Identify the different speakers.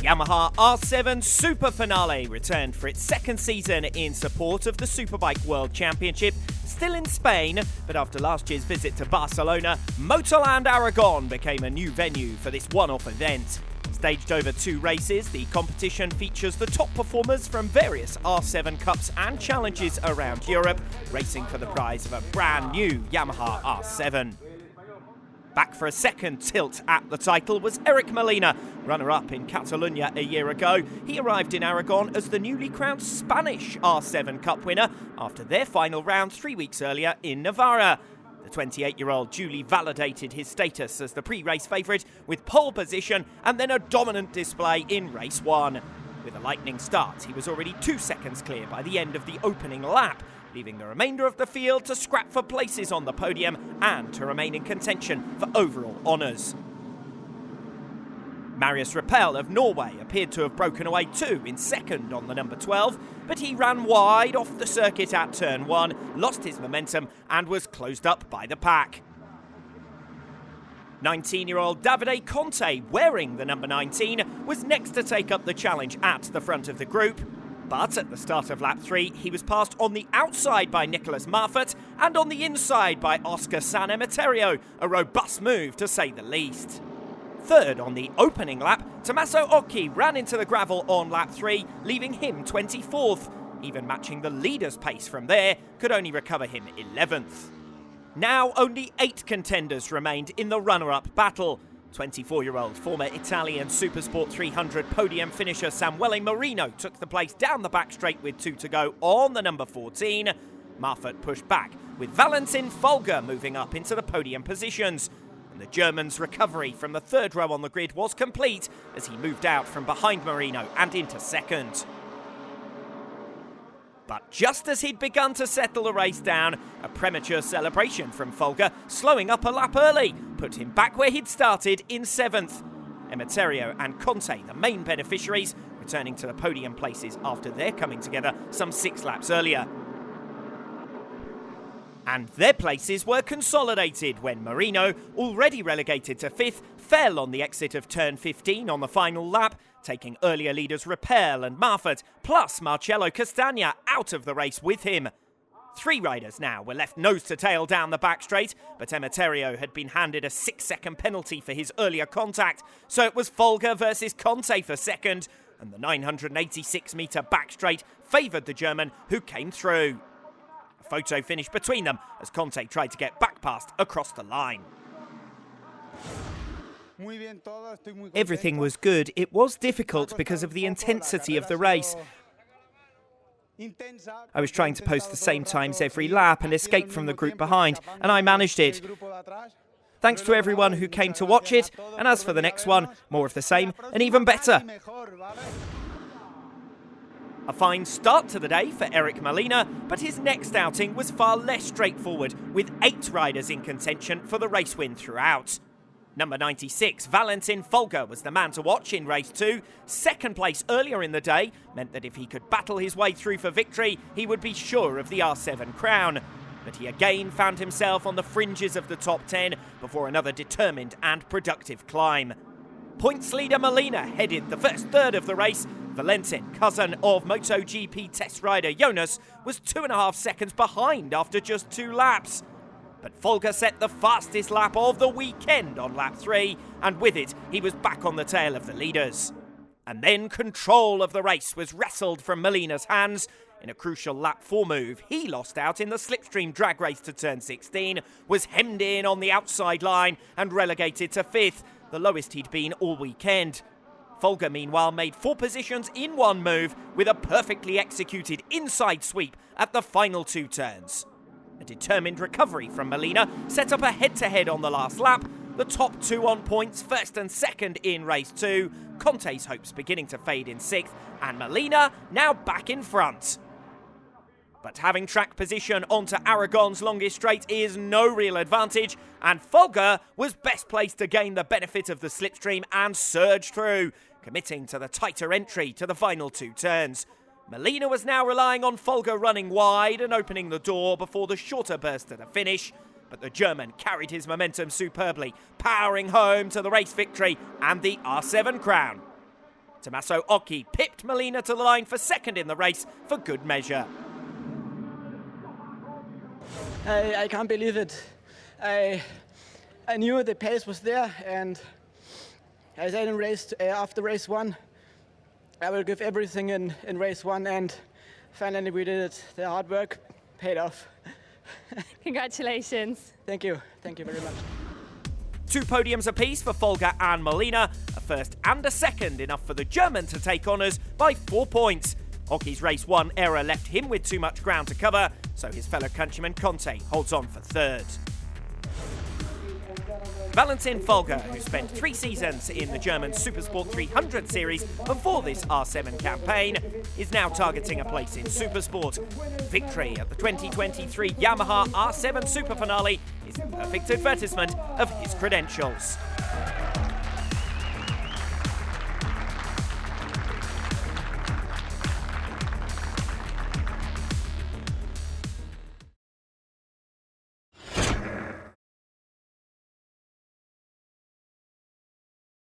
Speaker 1: Yamaha R7 SuperFinale returned for its second season in support of the Superbike World Championship, still in Spain, but after last year's visit to Barcelona, Motorland Aragon became a new venue for this one-off event. Staged over 2 races, the competition features the top performers from various R7 Cups and Challenges around Europe, racing for the prize of a brand new Yamaha R7. Back for a second tilt at the title was Eric Molina, runner-up in Catalonia a year ago. He arrived in Aragon as the newly crowned Spanish R7 Cup winner after their final round 3 weeks earlier in Navarra. The 28-year-old duly validated his status as the pre-race favourite with pole position and then a dominant display in race 1. With a lightning start, he was already 2 seconds clear by the end of the opening lap, leaving the remainder of the field to scrap for places on the podium and to remain in contention for overall honours. Marius Rappel of Norway appeared to have broken away too in second on the number 12, but he ran wide off the circuit at turn 1, lost his momentum and was closed up by the pack. 19-year-old Davide Conte, wearing the number 19, was next to take up the challenge at the front of the group. But at the start of lap 3, he was passed on the outside by Nicolas Marfut and on the inside by Oscar San Emeterio, a robust move to say the least. Third on the opening lap, Tommaso Occhi ran into the gravel on lap 3, leaving him 24th. Even matching the leader's pace from there could only recover him 11th. Now only 8 contenders remained in the runner-up battle. 24-year-old former Italian Supersport 300 podium finisher Samuele Marino took the place down the back straight with 2 to go on the number 14. Marfut pushed back, with Valentin Folger moving up into the podium positions. And the German's recovery from the 3rd row on the grid was complete as he moved out from behind Marino and into second. But just as he'd begun to settle the race down, a premature celebration from Folger, slowing up a lap early, put him back where he'd started in 7th. Emeterio and Conte, the main beneficiaries, returning to the podium places after their coming together some 6 laps earlier. And their places were consolidated when Marino, already relegated to 5th, fell on the exit of turn 15 on the final lap, taking earlier leaders Rappel and Marfut, plus Marcello Castagna, out of the race with him. 3 riders now were left nose to tail down the back straight, but Emeterio had been handed a 6-second penalty for his earlier contact, so it was Folger versus Conte for second, and the 986-metre back straight favoured the German, who came through. A photo finished between them as Conte tried to get back past across the line. Everything was good. It was difficult because of the intensity of the race. I was trying to post the same times every lap and escape from the group behind, and I managed it. Thanks to everyone who came to watch it, and as for the next one, more of the same and even better. A fine start to the day for Eric Molina, but his next outing was far less straightforward, with 8 riders in contention for the race win throughout. Number 96, Valentin Folger, was the man to watch in race 2. Second place earlier in the day meant that if he could battle his way through for victory, he would be sure of the R7 crown. But he again found himself on the fringes of the top 10 before another determined and productive climb. Points leader Molina headed the first third of the race. Valentin, cousin of MotoGP test rider Jonas, was 2.5 seconds behind after just 2 laps. But Folger set the fastest lap of the weekend on lap 3, and with it, he was back on the tail of the leaders. And then control of the race was wrestled from Molina's hands. In a crucial lap 4 move, he lost out in the slipstream drag race to turn 16, was hemmed in on the outside line and relegated to 5th, the lowest he'd been all weekend. Folger, meanwhile, made 4 positions in 1 move with a perfectly executed inside sweep at the final 2 turns. A determined recovery from Molina set up a head-to-head on the last lap, the top 2 on points, 1st and 2nd in race 2, Conte's hopes beginning to fade in 6th, and Molina now back in front. But having track position onto Aragon's longest straight is no real advantage, and Folger was best placed to gain the benefit of the slipstream and surge through, committing to the tighter entry to the final 2 turns. Molina was now relying on Folger running wide and opening the door before the shorter burst to the finish, but the German carried his momentum superbly, powering home to the race victory and the R7 crown. Tommaso Occhi pipped Molina to the line for second in the race for good measure.
Speaker 2: I can't believe it. I knew the pace was there, and I said in race after race 1, I will give everything in race 1, and finally we did it. The hard work paid off.
Speaker 3: Congratulations.
Speaker 2: Thank you very much.
Speaker 1: 2 podiums apiece for Folger and Molina, a first and a second, enough for the German to take honours by 4 points. Occhi's race 1 error left him with too much ground to cover, so his fellow countryman Conte holds on for third. Valentin Folger, who spent 3 seasons in the German Supersport 300 series before this R7 campaign, is now targeting a place in Supersport. Victory at the 2023 Yamaha R7 SuperFinale is the perfect advertisement of his credentials.